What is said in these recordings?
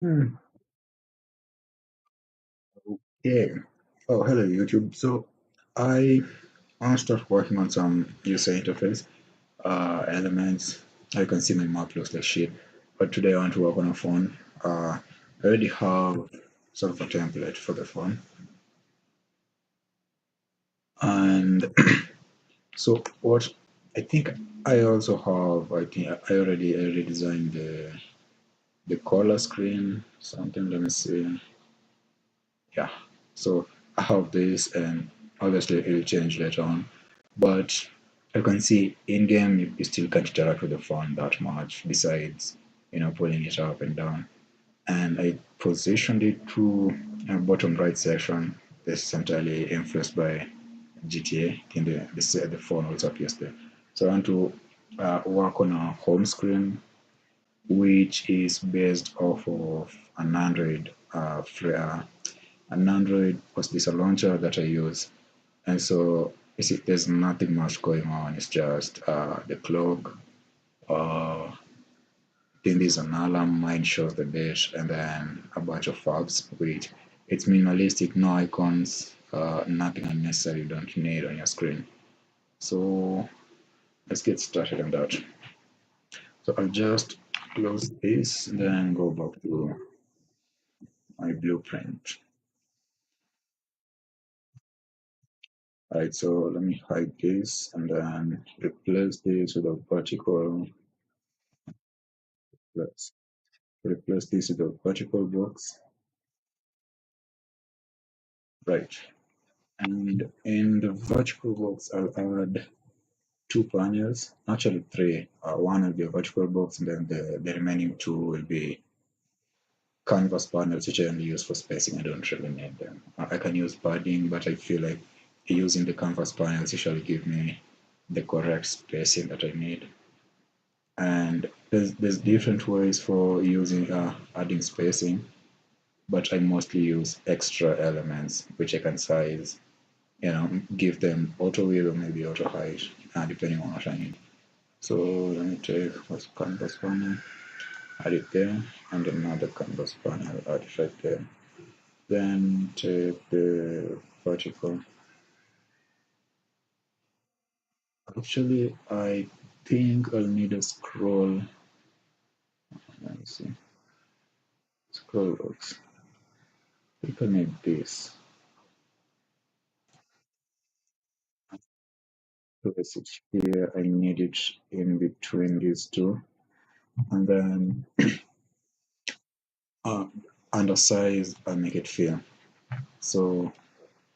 Hmm. Yeah. Oh, hello, YouTube. So I want to start working on some user interface elements. I can see my map looks like shit, but today I want to work on a phone. I already have sort of a template for the phone, and so what I think I also have. I think I already designed the color screen. Something. Let me see. Yeah. So I have this, and obviously it'll change later on. But you can see in game you still can't interact with the phone that much. Besides, pulling it up and down. And I positioned it to bottom right section. This is entirely influenced by GTA. In the phone also appears there. So I want to work on a home screen which is based off of an Android was this a launcher that I use. And so you see, there's nothing much going on. It's just the clock. Then there's an alarm, mine shows the date, and then a bunch of apps. Which it's minimalistic, no icons, nothing unnecessary you don't need on your screen. So let's get started on that. So I'll just close this, then go back to my blueprint. Right, so let me hide this and then replace this with a vertical. Let's replace this with a vertical box. Right. And in the vertical box, I'll add two panels, actually three. One will be a vertical box, and then the remaining two will be canvas panels, which I only use for spacing. I don't really need them. I can use padding, but I feel like using the canvas panels usually give me the correct spacing that I need. And there's different ways for using adding spacing, but I mostly use extra elements which I can size, give them auto width or maybe auto height, depending on what I need. So let me take what's canvas panel, add it there, and another canvas panel, add it right there. Then take the vertical. Actually, I think I'll need a scroll. Let me see. Scroll box. I think I need this. Place it here. I need it in between these two. And then uh, under size, I make it fill. So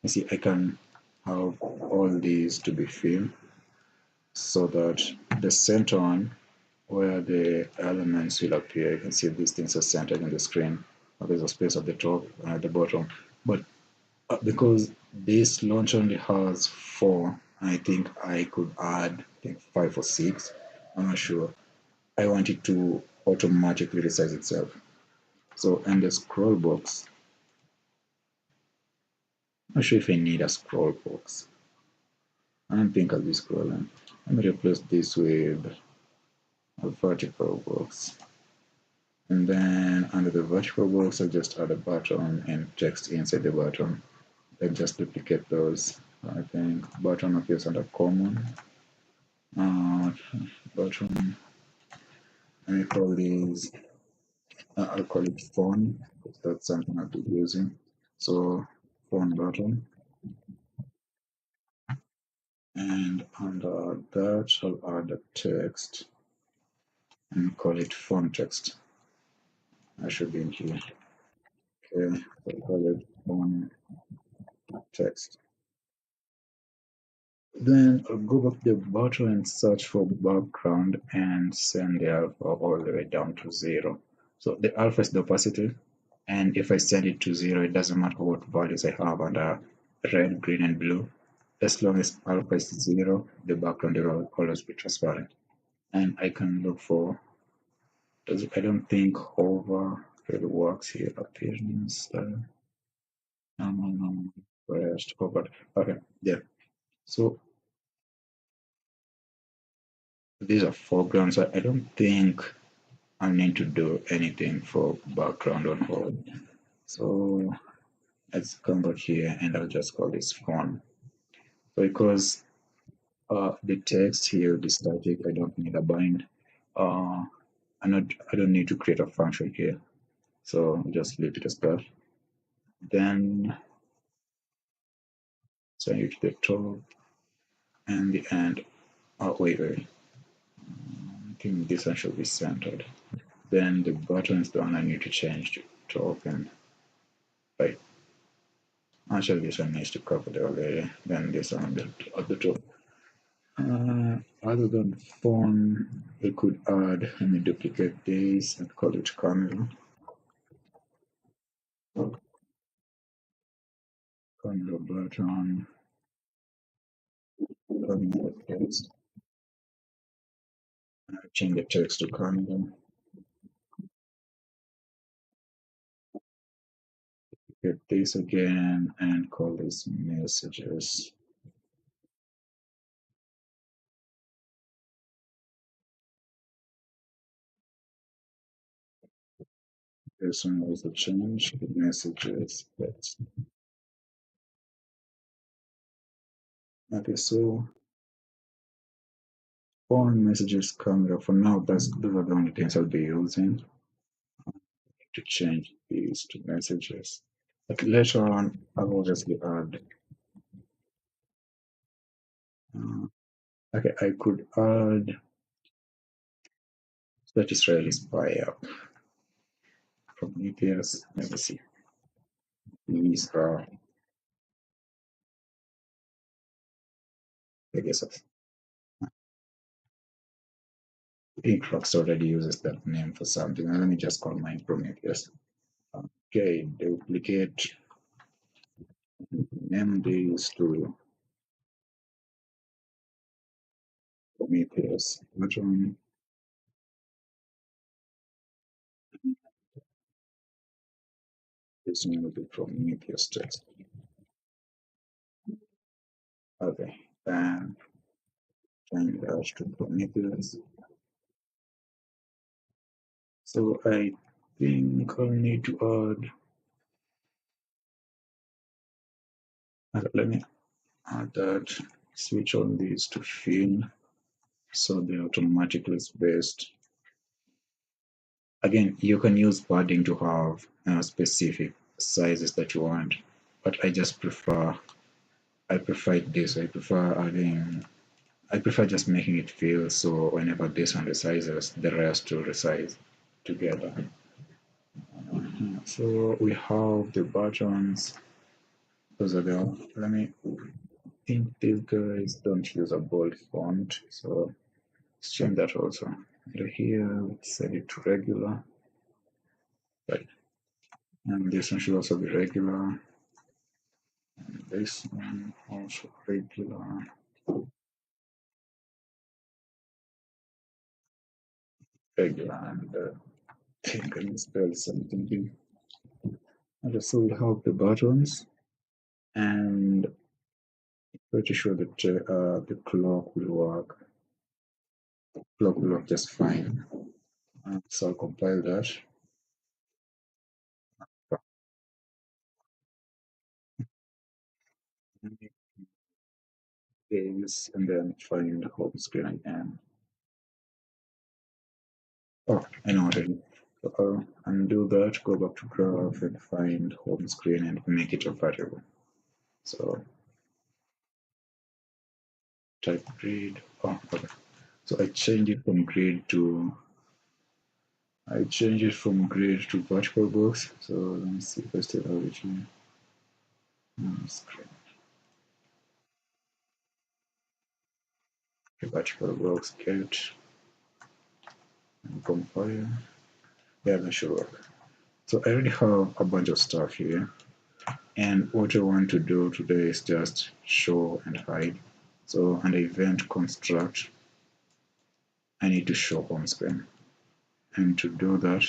you see, I can have all these to be filled so that the center one, where the elements will appear, you can see these things are centered in the screen. There's a space at the top and at the bottom. But because this launch only has four, I think I could add, I think, five or six. I'm not sure. I want it to automatically resize itself. So, and the scroll box, I'm not sure if I need a scroll box. I don't think I'll be scrolling. Let me replace this with a vertical box. And then under the vertical box, I'll just add a button and text inside the button. Then just duplicate those. I think button appears under common. Button, let me call these, I'll call it phone, because that's something I'll be using. So phone button. And under that, I'll add a text and call it font text. I should be in here. Okay, I'll call it font text. Then I'll go back to the bottom and search for background and send the alpha all the way down to 0. So the alpha is the opacity, and if I send it to 0, it doesn't matter what values I have under red, green, and blue. As long as alpha is 0, the background will always be transparent. And I can look for, I don't think hover really works here. Appearance style. No. First hover. Okay, yeah. So these are foregrounds. I don't think I need to do anything for background on hold. So let's come back here and I'll just call this font. Because the text here, the static, I don't need a bind. Uh, I don't need to create a function here. So just leave it as that. Then send it to the top and the end. Oh, wait. I think this one should be centered. Then the button is the one I need to change to open. Right. Actually, this one needs to cover the already. Then this one at the top. Other than phone, we could add, let me duplicate this and call it camera. Camera button, camera text. Change the text to camera. Get this again and call this messages. This one was the change, the messages. That's okay. So phone messages camera for now. Those are the only things I'll be using to change these to messages. But later on, I'll obviously add. Uh, okay, I could add that Israeli spy app from EPS. Let me see. These are, I guess, Influx already uses that name for something. Let me just call mine Prometheus. Okay, duplicate, name this to Prometheus. Which one? This one will be Prometheus text. Okay, and change that to Prometheus. So I think I need to let me add that, switch on these to fill so they automatically spaced. Again, you can use padding to have specific sizes that you want, but I prefer this. I prefer just making it fill so whenever this one resizes, the rest will resize together. So we have the buttons. Those are the, let me think these guys don't use a bold font, so let's change that also. And here, let's set it to regular. Right. And this one should also be regular. And this one also regular. Regular. And I think I misspelled something. And so we have the buttons. And pretty sure that the clock will work. Clock will work just fine. So I'll compile that. Games and then find home screen again. Oh, I know already. So I'll undo that, go back to graph and find home screen and make it a variable. So type grid. Oh, okay. So I change it from grid to vertical box. So let me see if I still have it here. Screen. Okay, vertical box get and compile. Yeah, that should work. So I already have a bunch of stuff here. And what I want to do today is just show and hide. So under event construct, I need to show home screen. And to do that,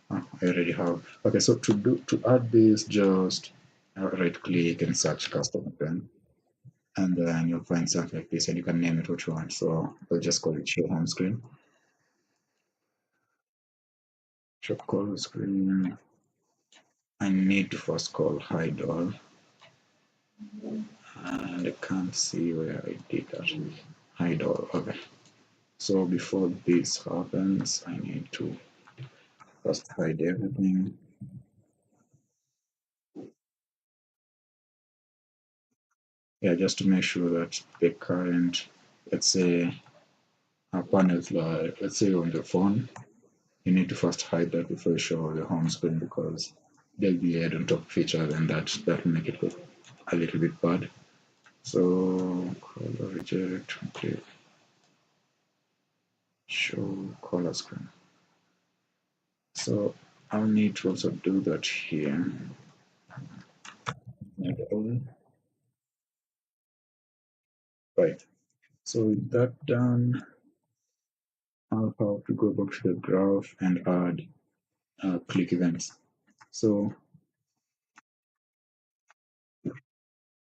I already have. Okay, so to add this, just right click and search custom event. And then you'll find something like this and you can name it what you want. So I'll just call it show home screen. To call screen, I need to first call hide all, and I can't see where I did that. Hide all. Okay. So before this happens, I need to first hide everything. Yeah, just to make sure that the current, let's say, panels, let's say on the phone, you need to first hide that before you show the home screen because there'll be add on top feature and that will make it look a little bit bad. So color reject, click show color screen. So I'll need to also do that here. And all right. So with that done, I'll have to go back to the graph and add click events. So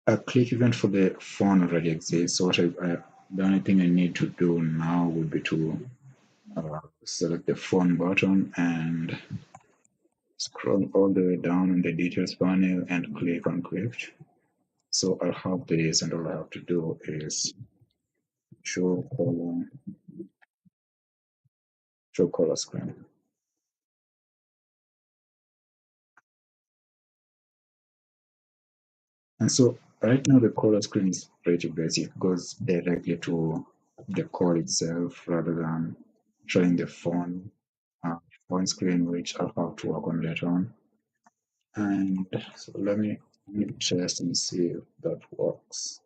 a click event for the phone already exists. So the only thing I need to do now would be to select the phone button and scroll all the way down in the details panel and click on click. So I'll have this, and all I have to do is show color screen. And so right now the color screen is pretty basic. It goes directly to the call itself rather than showing the uh, phone screen, which I'll have to work on later on. And so let me test and see if that works.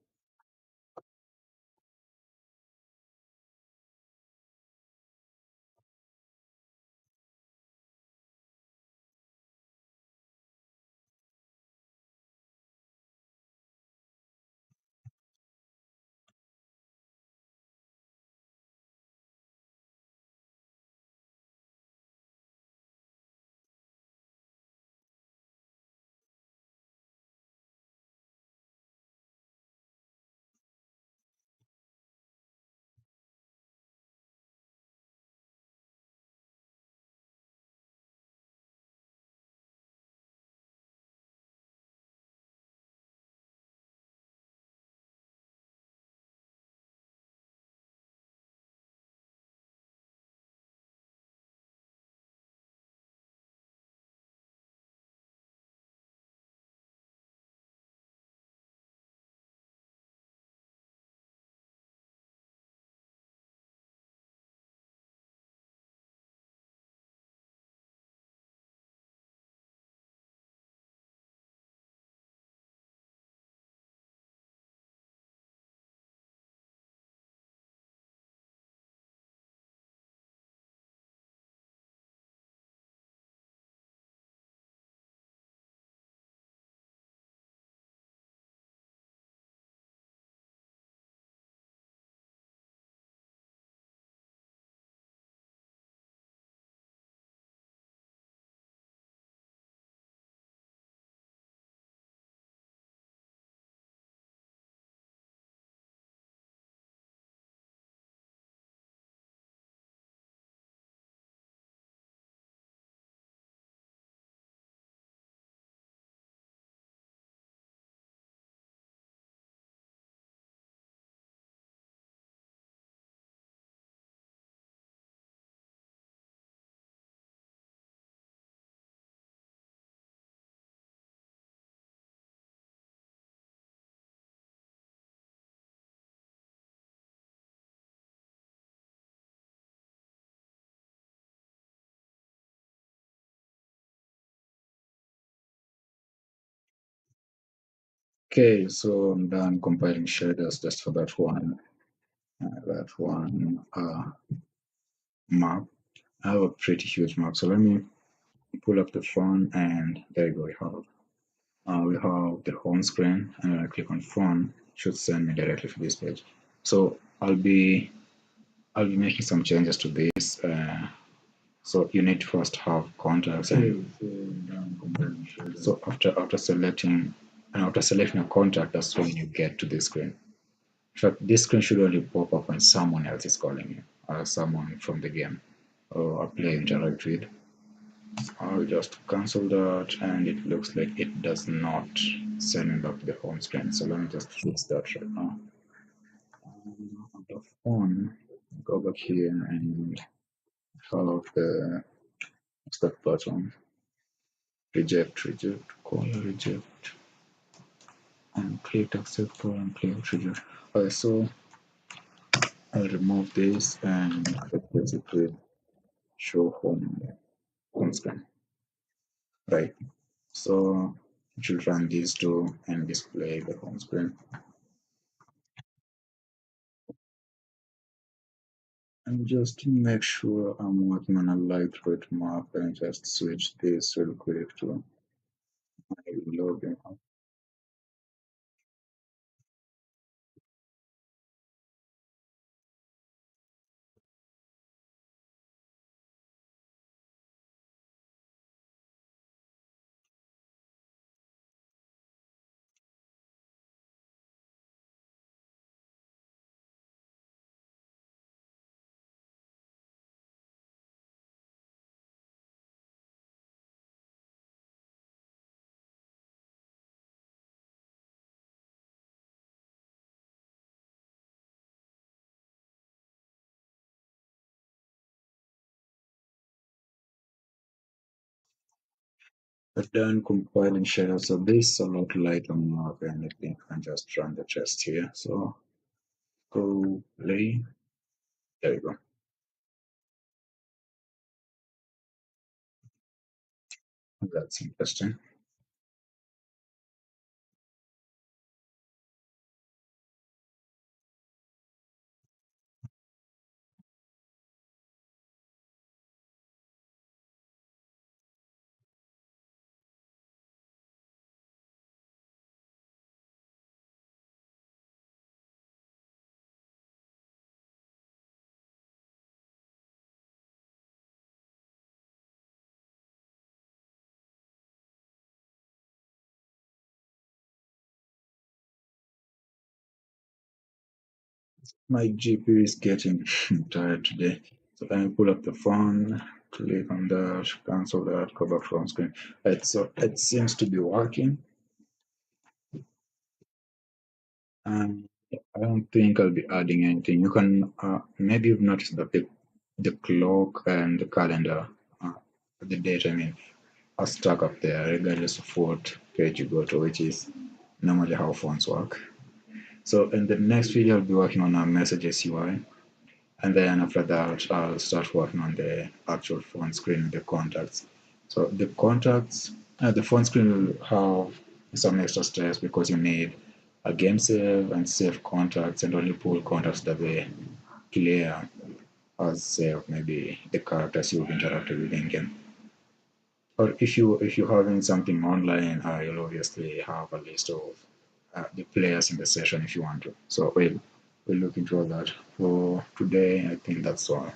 Okay, so I'm done compiling shaders just for that one map. I have a pretty huge map, so let me pull up the phone, and there you go. We have the home screen, and when I click on phone, it should send me directly to this page. So I'll be making some changes to this. So you need to first have contacts, and so after selecting a contact, that's when you get to this screen. In fact, this screen should only pop up when someone else is calling you, or someone from the game, or a player interact with. I'll just cancel that, and it looks like it does not send me back to the home screen. So let me just fix that right now. On the phone, go back here and follow the start button. Reject, call reject, and click accept call and click reject. Okay, so I'll remove this and basically show home screen. Right. So it should run these two and display the home screen. And just to make sure I'm working on a lightweight map, and just switch this real quick to my login. But then compiling shadow, so this is a lot lighter map, and I think I can just run the test here. So go play. There you go. That's interesting. My GPU is getting tired today. So let me pull up the phone, click on that, cancel that, go back to home screen. So it seems to be working. And I don't think I'll be adding anything. You can maybe you've noticed that the clock and the calendar, the date, I mean, are stuck up there regardless of what page you go to, which is normally how phones work. So in the next video, I'll be working on a messages UI. And then after that, I'll start working on the actual phone screen, the contacts. So the contacts, the phone screen will have some extra steps because you need a game save and save contacts and only pull contacts that they clear as save maybe the characters you've interacted with in game. Or if you're having something online, you'll obviously have a list of the players in the session if you want to. So we'll look into all that. For today, I think that's all.